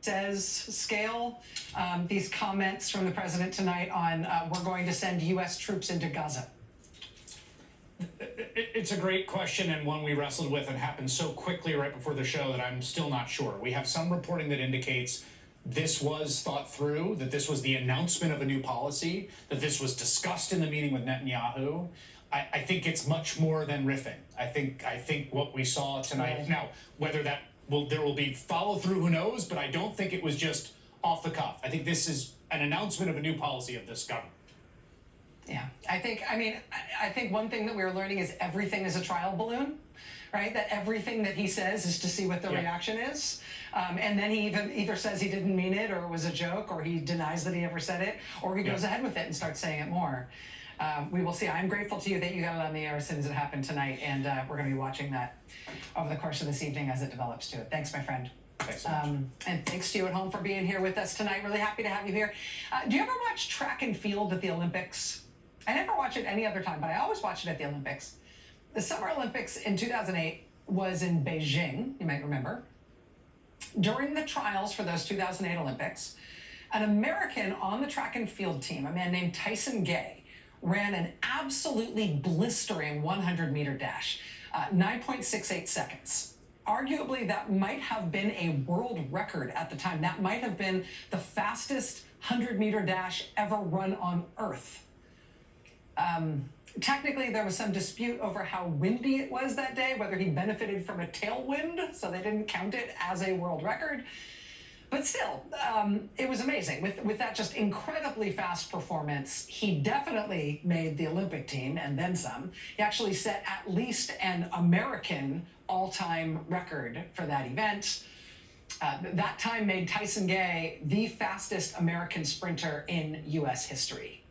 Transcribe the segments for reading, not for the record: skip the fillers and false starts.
says scale, these comments from the president tonight on we're going to send U.S. troops into Gaza? It's a great question, and one we wrestled with, and happened so quickly right before the show that I'm still not sure. We have some reporting that indicates this was thought through, that this was the announcement of a new policy, that this was discussed in the meeting with Netanyahu. I think it's much more than riffing. I think what we saw tonight. Right. Now, whether there will be follow through, who knows? But I don't think it was just off the cuff. I think this is an announcement of a new policy of this government. Yeah, I think one thing that we're learning is everything is a trial balloon, right? That everything that he says is to see what the reaction is. And then he either says he didn't mean it, or it was a joke, or he denies that he ever said it, or he goes ahead with it and starts saying it more. We will see. I'm grateful to you that you got it on the air as soon as it happened tonight, and we're going to be watching that over the course of this evening as it develops to it. Thanks, my friend. Thanks so much. And thanks to you at home for being here with us tonight. Really happy to have you here. Do you ever watch track and field at the Olympics? I never watch it any other time, but I always watch it at the Olympics. The Summer Olympics in 2008 was in Beijing, you might remember. During the trials for those 2008 Olympics, an American on the track and field team, a man named Tyson Gay, ran an absolutely blistering 100-meter dash, 9.68 seconds. Arguably, that might have been a world record at the time. That might have been the fastest 100-meter dash ever run on Earth. Technically, there was some dispute over how windy it was that day, whether he benefited from a tailwind, so they didn't count it as a world record. But still, it was amazing. With that just incredibly fast performance, he definitely made the Olympic team, and then some. He actually set at least an American all-time record for that event. That time made Tyson Gay the fastest American sprinter in U.S. history.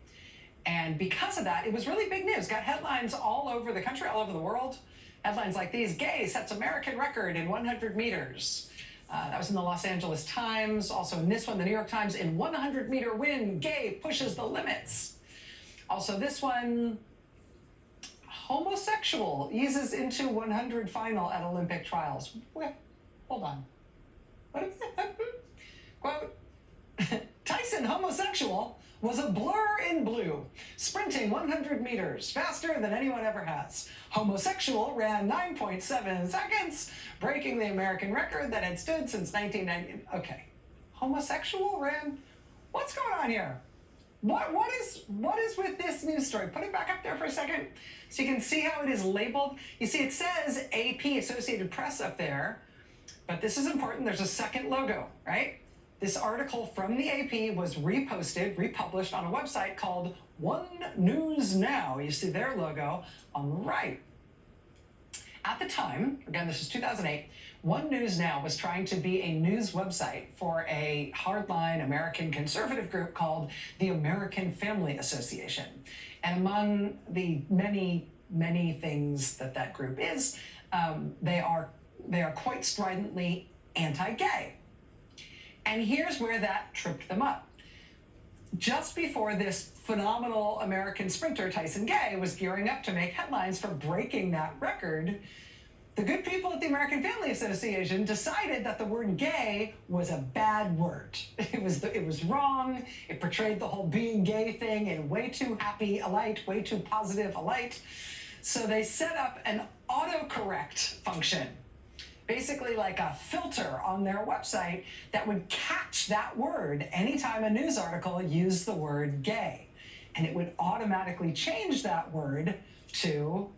And because of that, it was really big news. Got headlines all over the country, all over the world. Headlines like these: Gay sets American record in 100 meters. That was in the Los Angeles Times. Also in this one, the New York Times, in 100-meter win, Gay pushes the limits. Also this one, homosexual eases into 100 final at Olympic trials. Wait, hold on. What is that? Quote, Tyson, homosexual, was a blur in blue, sprinting 100 meters faster than anyone ever has. Homosexual ran 9.7 seconds, breaking the American record that had stood since 1990. Okay, homosexual ran? What's going on here? What is with this news story? Put it back up there for a second so you can see how it is labeled. You see, it says AP, Associated Press, up there, but this is important. There's a second logo, right? This article from the AP was republished on a website called One News Now. You see their logo on the right. At the time, again, this is 2008, One News Now was trying to be a news website for a hardline American conservative group called the American Family Association. And among the many, many things that group is, they are quite stridently anti-gay. And here's where that tripped them up. Just before this phenomenal American sprinter, Tyson Gay, was gearing up to make headlines for breaking that record, the good people at the American Family Association decided that the word gay was a bad word. It was wrong. It portrayed the whole being gay thing in way too happy a light, way too positive a light. So they set up an autocorrect function, basically like a filter on their website that would catch that word anytime a news article used the word gay. And it would automatically change that word to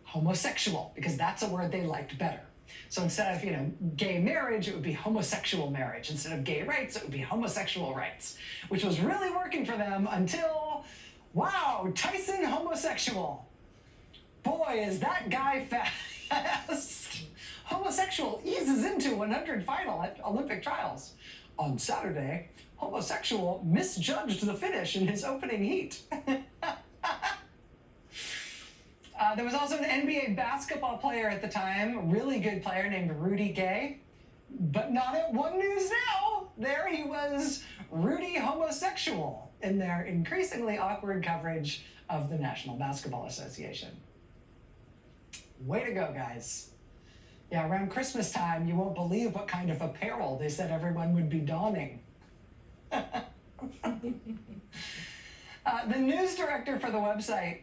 homosexual, because that's a word they liked better. So instead of, gay marriage, it would be homosexual marriage. Instead of gay rights, it would be homosexual rights, which was really working for them until, wow, Tyson homosexual. Boy, is that guy fast. Homosexual eases into 100 final at Olympic trials. On Saturday, homosexual misjudged the finish in his opening heat. There was also an NBA basketball player at the time, a really good player named Rudy Gay, but not at One News Now. There he was, Rudy homosexual, in their increasingly awkward coverage of the National Basketball Association. Way to go, guys. Yeah, around Christmas time, you won't believe what kind of apparel they said everyone would be donning. The news director for the website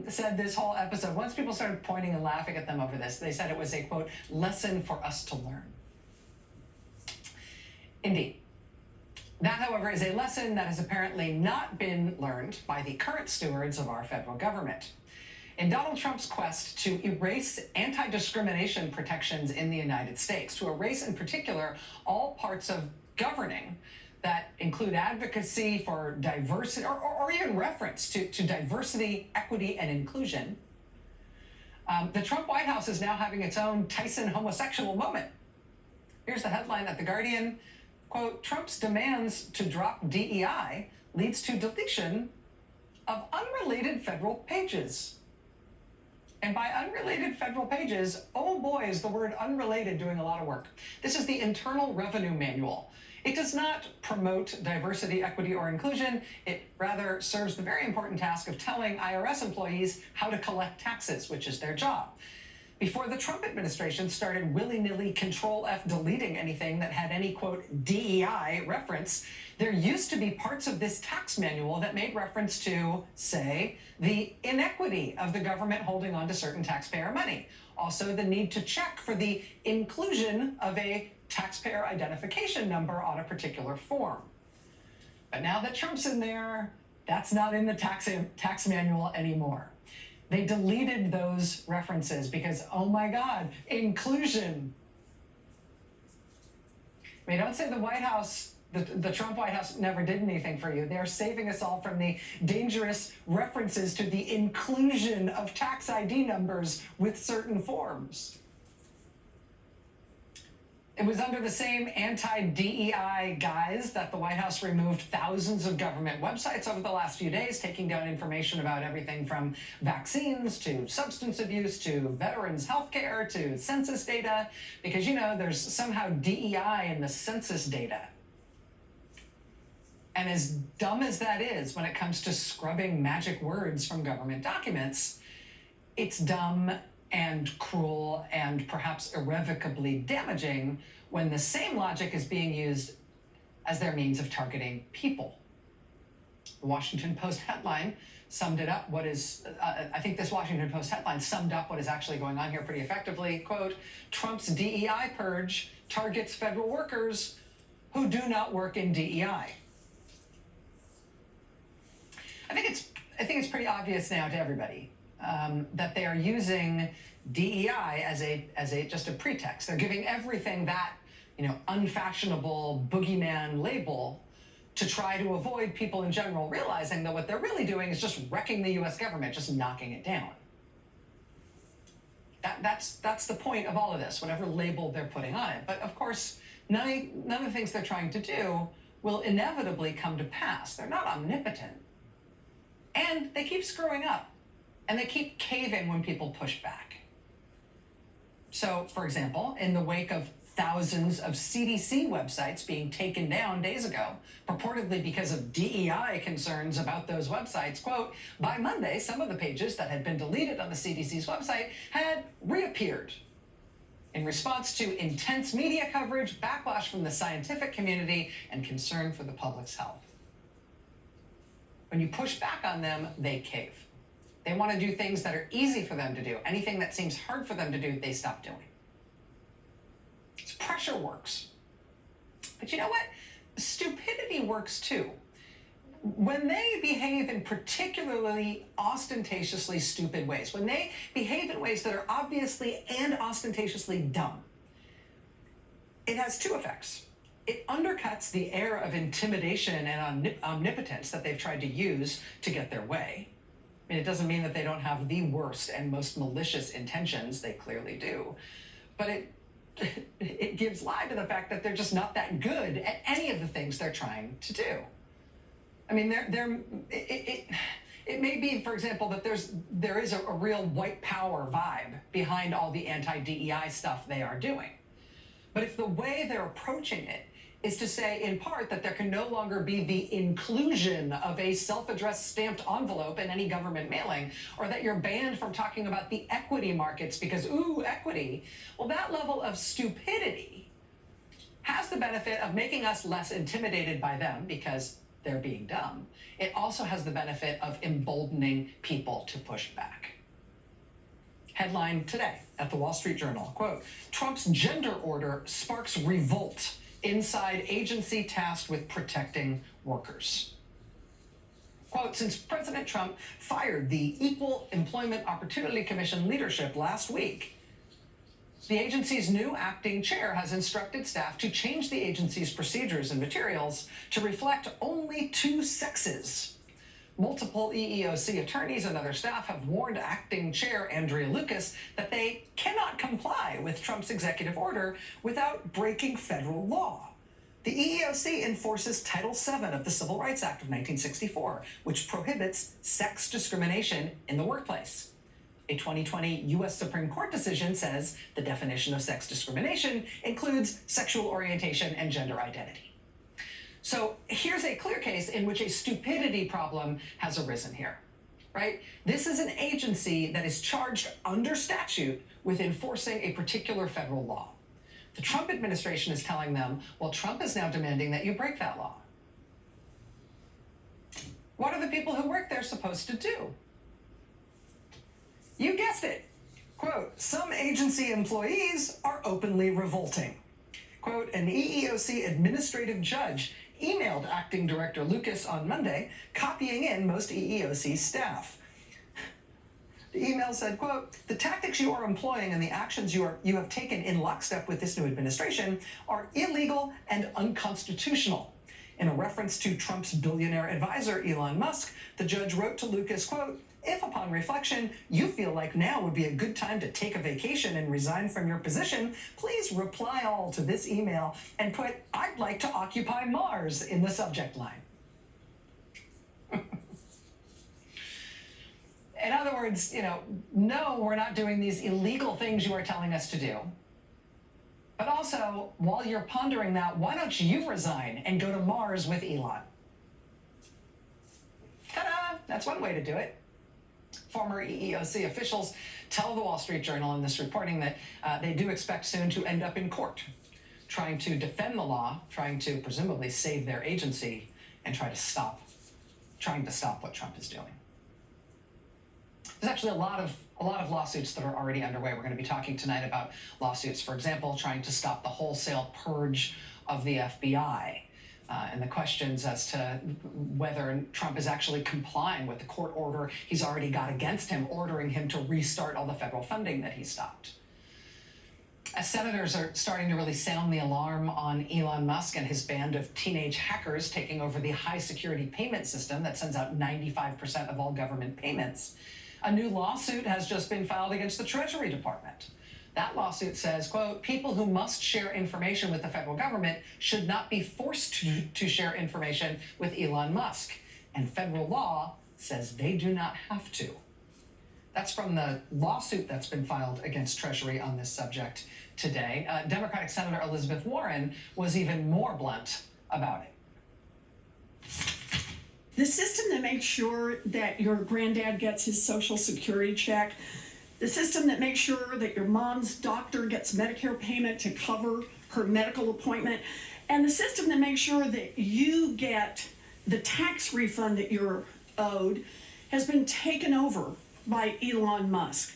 said this whole episode, once people started pointing and laughing at them over this, they said it was a, quote, lesson for us to learn. Indeed. That, however, is a lesson that has apparently not been learned by the current stewards of our federal government. In Donald Trump's quest to erase anti-discrimination protections in the United States, to erase in particular all parts of governing that include advocacy for diversity or even reference to diversity, equity, and inclusion, the Trump White House is now having its own Tyson homosexual moment. Here's the headline at The Guardian. Quote, Trump's demands to drop DEI leads to deletion of unrelated federal pages. And by unrelated federal pages, oh boy, is the word unrelated doing a lot of work. This is the Internal Revenue Manual. It does not promote diversity, equity, or inclusion. It rather serves the very important task of telling IRS employees how to collect taxes, which is their job. Before the Trump administration started willy-nilly Control-F deleting anything that had any, quote, DEI reference, there used to be parts of this tax manual that made reference to, say, the inequity of the government holding on to certain taxpayer money. Also, the need to check for the inclusion of a taxpayer identification number on a particular form. But now that Trump's in there, that's not in the tax manual anymore. They deleted those references because, oh my God, inclusion. I mean, don't say the White House, the Trump White House never did anything for you. They're saving us all from the dangerous references to the inclusion of tax ID numbers with certain forms. It was under the same anti-DEI guise that the White House removed thousands of government websites over the last few days, taking down information about everything from vaccines to substance abuse to veterans' health care to census data, because, you know, there's somehow DEI in the census data. And as dumb as that is when it comes to scrubbing magic words from government documents, it's dumb and cruel and perhaps irrevocably damaging when the same logic is being used as their means of targeting people. The Washington Post headline summed it up. I think this Washington Post headline summed up what is actually going on here pretty effectively. Quote, Trump's DEI purge targets federal workers who do not work in DEI. I think it's pretty obvious now to everybody that they are using DEI as a just a pretext. They're giving everything that, you know, unfashionable boogeyman label to try to avoid people in general realizing that what they're really doing is just wrecking the U.S. government, just knocking it down. That's the point of all of this, whatever label they're putting on it. But of course, none of the things they're trying to do will inevitably come to pass. They're not omnipotent. And they keep screwing up. And they keep caving when people push back. So, for example, in the wake of thousands of CDC websites being taken down days ago, purportedly because of DEI concerns about those websites, quote, by Monday, some of the pages that had been deleted on the CDC's website had reappeared in response to intense media coverage, backlash from the scientific community, and concern for the public's health. When you push back on them, they cave. They want to do things that are easy for them to do. Anything that seems hard for them to do, they stop doing. So pressure works. But you know what? Stupidity works too. When they behave in particularly ostentatiously stupid ways, when they behave in ways that are obviously and ostentatiously dumb, it has two effects. It undercuts the air of intimidation and omnipotence that they've tried to use to get their way. I mean, it doesn't mean that they don't have the worst and most malicious intentions. They clearly do. But it gives lie to the fact that they're just not that good at any of the things they're trying to do. I mean, it may be, for example, that there is a real white power vibe behind all the anti-DEI stuff they are doing. But if the way they're approaching it is to say, in part, that there can no longer be the inclusion of a self-addressed stamped envelope in any government mailing, or that you're banned from talking about the equity markets because, ooh, equity. Well, that level of stupidity has the benefit of making us less intimidated by them because they're being dumb. It also has the benefit of emboldening people to push back. Headline today at the Wall Street Journal, quote, Trump's gender order sparks revolt inside agency tasked with protecting workers. Quote, since President Trump fired the Equal Employment Opportunity Commission leadership last week, the agency's new acting chair has instructed staff to change the agency's procedures and materials to reflect only two sexes. Multiple EEOC attorneys and other staff have warned acting chair Andrea Lucas that they cannot comply with Trump's executive order without breaking federal law. The EEOC enforces Title VII of the Civil Rights Act of 1964, which prohibits sex discrimination in the workplace. A 2020 U.S. Supreme Court decision says the definition of sex discrimination includes sexual orientation and gender identity. So here's a clear case in which a stupidity problem has arisen here, right? This is an agency that is charged under statute with enforcing a particular federal law. The Trump administration is telling them, well, Trump is now demanding that you break that law. What are the people who work there supposed to do? You guessed it. Quote, some agency employees are openly revolting. Quote, an EEOC administrative judge emailed acting director Lucas on Monday, copying in most EEOC staff. The email said, quote, the tactics you are employing and the actions you have taken in lockstep with this new administration are illegal and unconstitutional. In a reference to Trump's billionaire advisor, Elon Musk, the judge wrote to Lucas, quote, if upon reflection you feel like now would be a good time to take a vacation and resign from your position, please reply all to this email and put, I'd like to occupy Mars in the subject line. In other words, no, we're not doing these illegal things you are telling us to do. But also, while you're pondering that, why don't you resign and go to Mars with Elon? Ta-da! That's one way to do it. Former EEOC officials tell the Wall Street Journal in this reporting that they do expect soon to end up in court, trying to defend the law, trying to presumably save their agency, and trying to stop what Trump is doing. There's actually a lot of lawsuits that are already underway. We're going to be talking tonight about lawsuits, for example, trying to stop the wholesale purge of the FBI. And the questions as to whether Trump is actually complying with the court order he's already got against him, ordering him to restart all the federal funding that he stopped. As senators are starting to really sound the alarm on Elon Musk and his band of teenage hackers taking over the high security payment system that sends out 95% of all government payments, a new lawsuit has just been filed against the Treasury Department. That lawsuit says, quote, people who must share information with the federal government should not be forced to share information with Elon Musk. And federal law says they do not have to. That's from the lawsuit that's been filed against Treasury on this subject today. Democratic Senator Elizabeth Warren was even more blunt about it. The system that makes sure that your granddad gets his Social Security check, the system that makes sure that your mom's doctor gets Medicare payment to cover her medical appointment, and the system that makes sure that you get the tax refund that you're owed has been taken over by Elon Musk.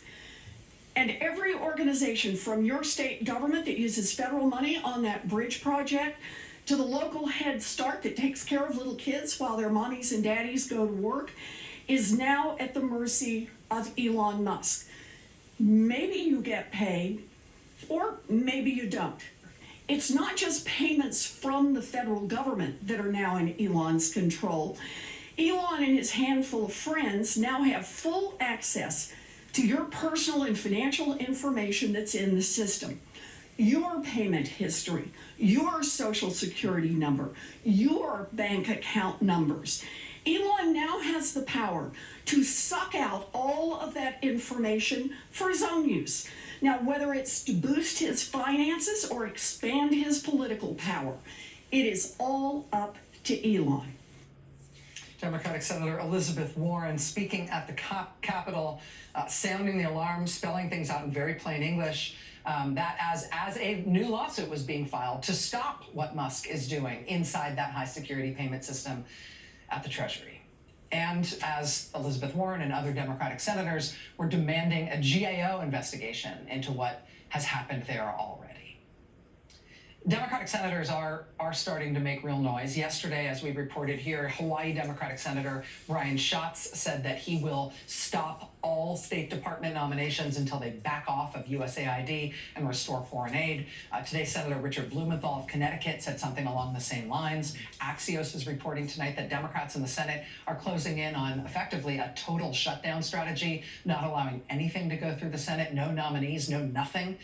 And every organization from your state government that uses federal money on that bridge project to the local Head Start that takes care of little kids while their mommies and daddies go to work is now at the mercy of Elon Musk. Maybe you get paid, or maybe you don't. It's not just payments from the federal government that are now in Elon's control. Elon and his handful of friends now have full access to your personal and financial information that's in the system. Your payment history, your Social Security number, your bank account numbers. Elon now has the power to suck out all of that information for his own use. Now, whether it's to boost his finances or expand his political power, It is all up to Elon. Democratic Senator Elizabeth Warren speaking at the Capitol, sounding the alarm, spelling things out in very plain English, that as a new lawsuit was being filed to stop what Musk is doing inside that high security payment system at the Treasury. And as Elizabeth Warren and other Democratic senators were demanding a GAO investigation into what has happened there already. Democratic senators are starting to make real noise. Yesterday, as we reported here, Hawaii Democratic Senator Brian Schatz said that he will stop all State Department nominations until they back off of USAID and restore foreign aid. Today, Senator Richard Blumenthal of Connecticut said something along the same lines. Axios is reporting tonight that Democrats in the Senate are closing in on effectively a total shutdown strategy, not allowing anything to go through the Senate, no nominees, no nothing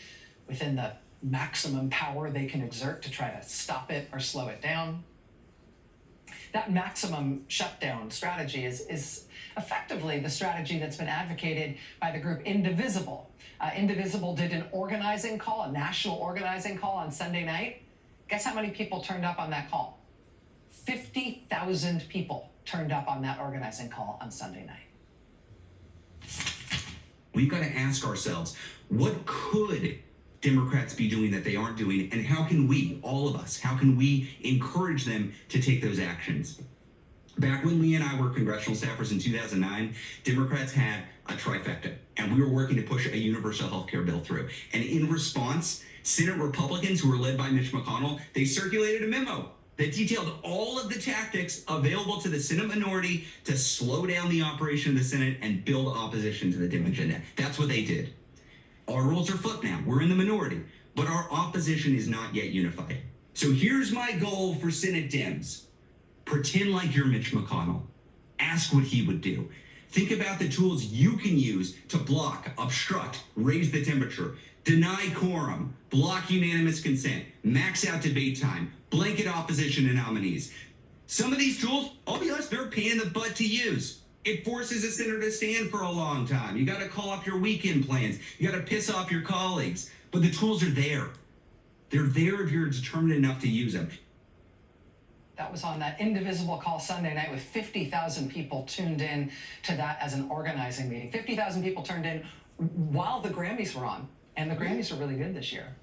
within the maximum power they can exert to try to stop it or slow it down. That maximum shutdown strategy is effectively the strategy that's been advocated by the group Indivisible. Indivisible did an organizing call, a national organizing call on Sunday night. Guess how many people turned up on that call? 50,000 people turned up on that organizing call on Sunday night. We've got to ask ourselves, what could Democrats be doing that they aren't doing, and how can we, all of us, how can we encourage them to take those actions? Back when Lee and I were congressional staffers in 2009, Democrats had a trifecta, and we were working to push a universal health care bill through. And in response, Senate Republicans, who were led by Mitch McConnell, they circulated a memo that detailed all of the tactics available to the Senate minority to slow down the operation of the Senate and build opposition to the Dem agenda. That's what they did. Our roles are flipped now. We're in the minority, but our opposition is not yet unified. So here's my goal for Senate Dems. Pretend like you're Mitch McConnell. Ask what he would do. Think about the tools you can use to block, obstruct, raise the temperature, deny quorum, block unanimous consent, max out debate time, blanket opposition to nominees. Some of these tools, I'll be honest, they're a pain in the butt to use. It forces a senator to stand for a long time. You got to call off your weekend plans. You got to piss off your colleagues. But the tools are there. They're there if you're determined enough to use them. That was on that Indivisible call Sunday night with 50,000 people tuned in to that as an organizing meeting. 50,000 people turned in while the Grammys were on, and the Grammys are really good this year.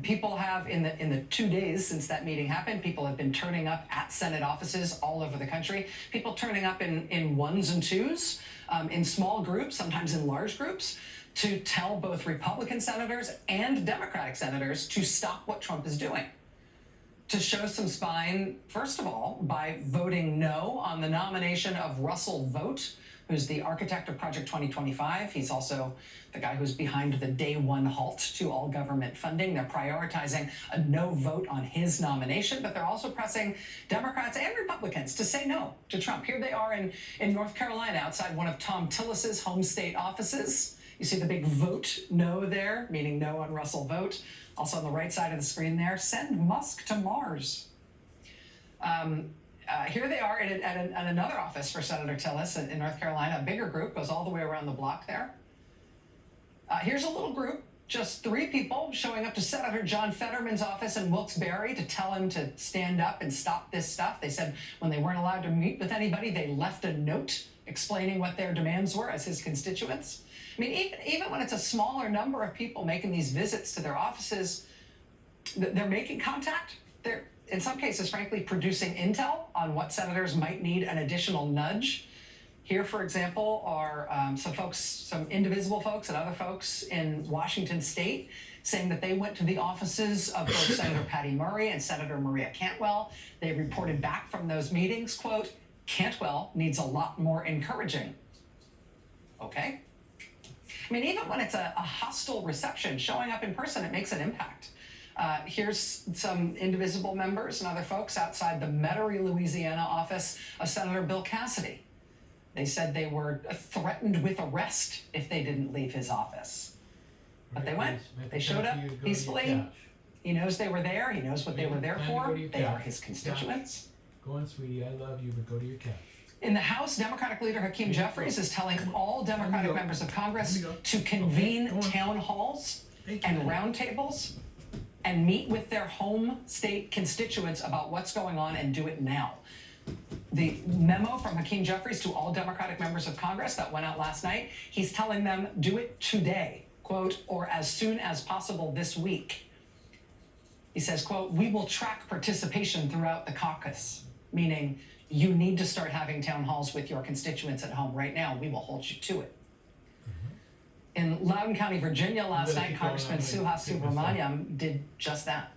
People have, in the 2 days since that meeting happened, people have been turning up at Senate offices all over the country. People turning up in ones and twos, in small groups, sometimes in large groups, to tell both Republican senators and Democratic senators to stop what Trump is doing. To show some spine, first of all, by voting no on the nomination of Russell Vought, who's the architect of Project 2025. He's also the guy who's behind the day one halt to all government funding. They're prioritizing a no vote on his nomination, but they're also pressing Democrats and Republicans to say no to Trump. Here they are in North Carolina, outside one of Tom Tillis's home state offices. You see the big vote no there, meaning no on Russell Vought. Also on the right side of the screen there, send Musk to Mars. Here they are at another office for Senator Tillis in North Carolina. A bigger group goes all the way around the block there. Here's a little group, just 3 people showing up to Senator John Fetterman's office in Wilkes-Barre to tell him to stand up and stop this stuff. They said when they weren't allowed to meet with anybody, they left a note explaining what their demands were as his constituents. I mean, even when it's a smaller number of people making these visits to their offices, they're making contact. They're, in some cases, frankly, producing intel on what senators might need an additional nudge. Here, for example, are some Indivisible folks and other folks in Washington state saying that they went to the offices of both Senator Patty Murray and Senator Maria Cantwell. They reported back from those meetings, quote, Cantwell needs a lot more encouraging. Okay. I mean, even when it's a hostile reception, showing up in person, it makes an impact. Here's some Indivisible members and other folks outside the Metairie, Louisiana office of Senator Bill Cassidy. They said they were threatened with arrest if they didn't leave his office. But they went. They showed up peacefully. He knows they were there. He knows what they were there for. They are his constituents. Go on, sweetie. I love you, but go to your couch. In the House, Democratic leader Hakeem Jeffries is telling all Democratic members of Congress to convene town halls and roundtables and meet with their home state constituents about what's going on and do it now. The memo from Hakeem Jeffries to all Democratic members of Congress that went out last night, he's telling them, do it today, quote, or as soon as possible this week. He says, quote, we will track participation throughout the caucus, meaning you need to start having town halls with your constituents at home right now. We will hold you to it. In Loudoun County, Virginia last night, Congressman Suhas Subramaniam did just that.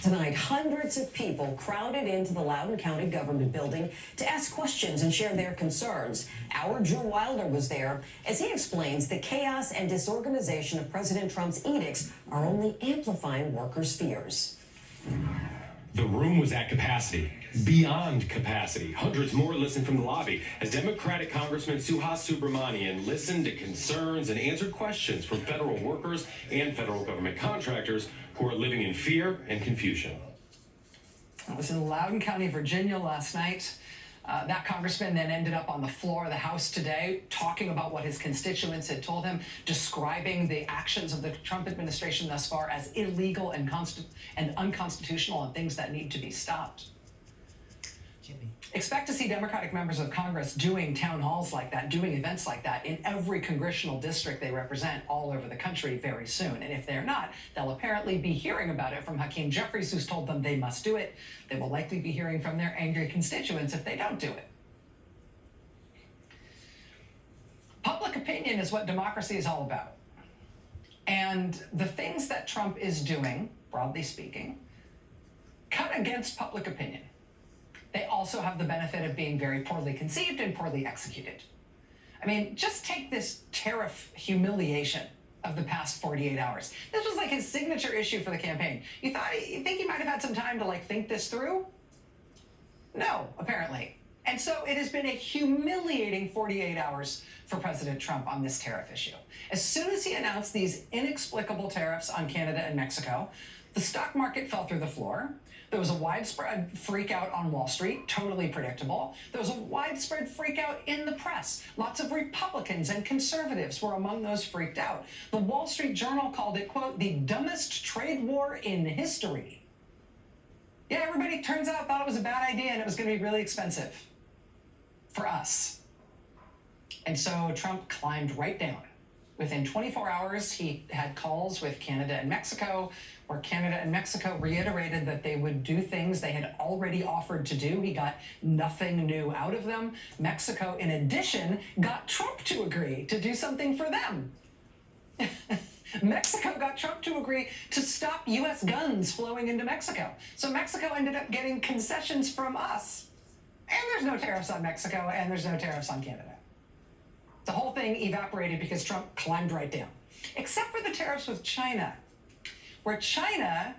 Tonight, hundreds of people crowded into the Loudoun County government building to ask questions and share their concerns. Our Drew Wilder was there as he explains the chaos and disorganization of President Trump's edicts are only amplifying workers' fears. The room was at capacity, beyond capacity. Hundreds more listened from the lobby as Democratic Congressman Suhas Subramanian listened to concerns and answered questions from federal workers and federal government contractors who are living in fear and confusion. I was in Loudoun County, Virginia last night. That congressman then ended up on the floor of the House today talking about what his constituents had told him, describing the actions of the Trump administration thus far as illegal and unconstitutional and things that need to be stopped. Expect to see Democratic members of Congress doing town halls like that, doing events like that in every congressional district they represent all over the country very soon. And if they're not, they'll apparently be hearing about it from Hakeem Jeffries, who's told them they must do it. They will likely be hearing from their angry constituents if they don't do it. Public opinion is what democracy is all about. And the things that Trump is doing, broadly speaking, cut against public opinion. They also have the benefit of being very poorly conceived and poorly executed. I mean, just take this tariff humiliation of the past 48 hours. This was like his signature issue for the campaign. You think he might have had some time to think this through? No, apparently. And so it has been a humiliating 48 hours for President Trump on this tariff issue. As soon as he announced these inexplicable tariffs on Canada and Mexico, the stock market fell through the floor. There was a widespread freak out on Wall Street, totally predictable. There was a widespread freak out in the press. Lots of Republicans and conservatives were among those freaked out. The Wall Street Journal called it, quote, the dumbest trade war in history. Yeah, everybody turns out thought it was a bad idea and it was going to be really expensive for us. And so Trump climbed right down. Within 24 hours, he had calls with Canada and Mexico, where Canada and Mexico reiterated that they would do things they had already offered to do. He got nothing new out of them. Mexico, in addition, got Trump to agree to do something for them. Mexico got Trump to agree to stop U.S. guns flowing into Mexico. So Mexico ended up getting concessions from us. And there's no tariffs on Mexico, and there's no tariffs on Canada. The whole thing evaporated because Trump climbed right down. Except for the tariffs with China, where China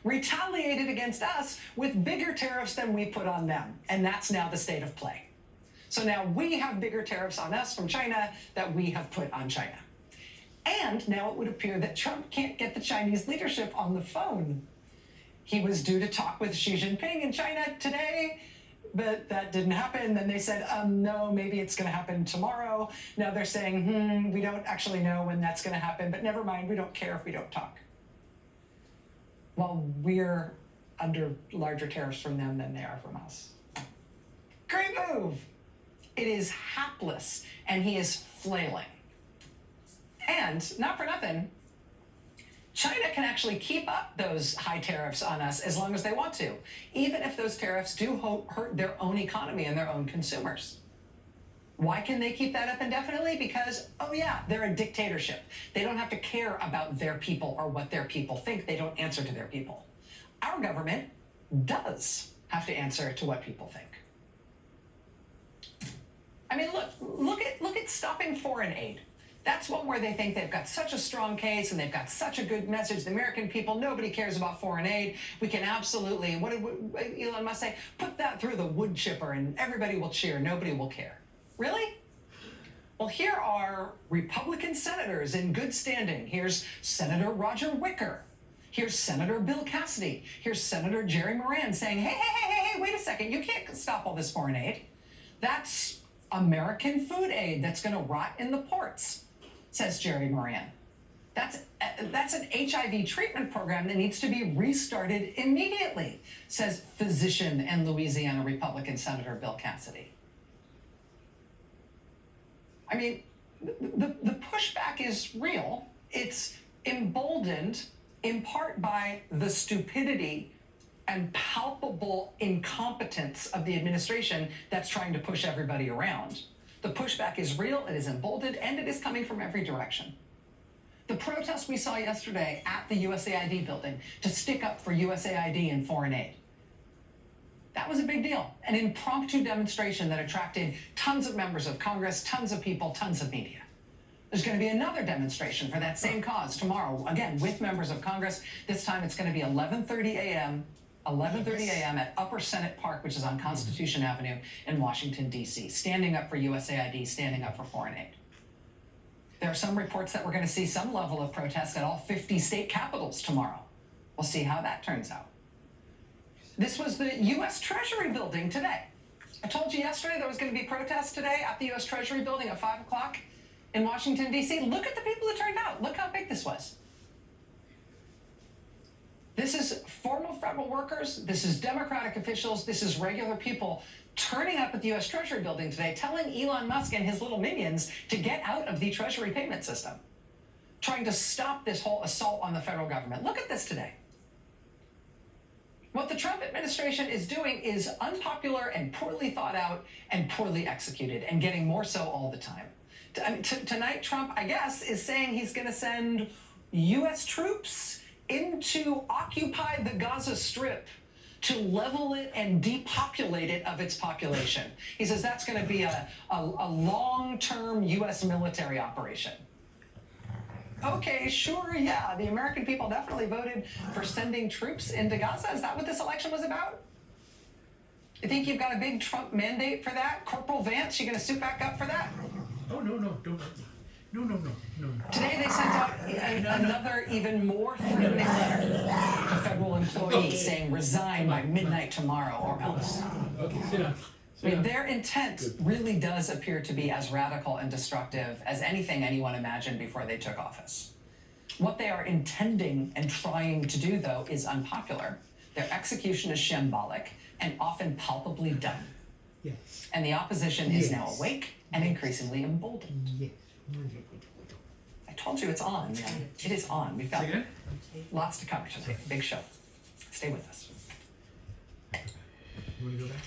retaliated against us with bigger tariffs than we put on them. And that's now the state of play. So now we have bigger tariffs on us from China that we have put on China. And now it would appear that Trump can't get the Chinese leadership on the phone. He was due to talk with Xi Jinping in China today, but that didn't happen. Then they said, no, maybe it's going to happen tomorrow. Now they're saying, we don't actually know when that's going to happen, but never mind, we don't care if we don't talk. Well, we're under larger tariffs from them than they are from us. Great move. It is hapless, and he is flailing. And not for nothing, China can actually keep up those high tariffs on us as long as they want to, even if those tariffs do hurt their own economy and their own consumers. Why can they keep that up indefinitely? Because, oh yeah, they're a dictatorship. They don't have to care about their people or what their people think. They don't answer to their people. Our government does have to answer to what people think. I mean, look at stopping foreign aid. That's one where they think they've got such a strong case and they've got such a good message. The American people, nobody cares about foreign aid. We can absolutely, what did Elon Musk say? Put that through the wood chipper and everybody will cheer. Nobody will care. Really? Well, here are Republican senators in good standing. Here's Senator Roger Wicker. Here's Senator Bill Cassidy. Here's Senator Jerry Moran saying, hey, wait a second. You can't stop all this foreign aid. That's American food aid that's going to rot in the ports, says Jerry Moran. That's an HIV treatment program that needs to be restarted immediately, says physician and Louisiana Republican Senator Bill Cassidy. I mean, the pushback is real. It's emboldened in part by the stupidity and palpable incompetence of the administration that's trying to push everybody around. The pushback is real, it is emboldened, and it is coming from every direction. The protest we saw yesterday at the USAID building to stick up for USAID and foreign aid, that was a big deal. An impromptu demonstration that attracted tons of members of Congress, tons of people, tons of media. There's going to be another demonstration for that same cause tomorrow, again, with members of Congress. This time it's going to be 11:30 a.m. At Upper Senate Park, which is on Constitution Avenue in Washington, D.C., standing up for USAID, standing up for foreign aid. There are some reports that we're going to see some level of protest at all 50 state capitals tomorrow. We'll see how that turns out. This was the U.S. Treasury building today. I told you yesterday there was going to be protests today at the U.S. Treasury building at 5 o'clock in Washington, D.C. Look at the people that turned out. Look how big this was. This is formal federal workers. This is Democratic officials. This is regular people turning up at the U.S. Treasury building today, telling Elon Musk and his little minions to get out of the Treasury payment system, trying to stop this whole assault on the federal government. Look at this today. What the Trump administration is doing is unpopular and poorly thought out and poorly executed, and getting more so all the time. Tonight, Trump, I guess, is saying he's going to send U.S. troops into occupy the Gaza Strip to level it and depopulate it of its population. He says that's going to be a long-term U.S. military operation. Okay, sure, yeah, the American people definitely voted for sending troops into Gaza. Is that what this election was about? You think you've got a big Trump mandate for that? Corporal Vance, you going to suit back up for that? Oh, no. No. Today they sent out another even more threatening letter to federal employees saying resign by midnight tomorrow or else. Okay, sit down. I mean, their intent really does appear to be as radical and destructive as anything anyone imagined before they took office. What they are intending and trying to do, though, is unpopular. Their execution is shambolic and often palpably dumb. Yes. And the opposition is now awake and increasingly emboldened. Yes. I told you it's on, man. It is on. We've got lots to cover today. Big show. Stay with us. You want to go back?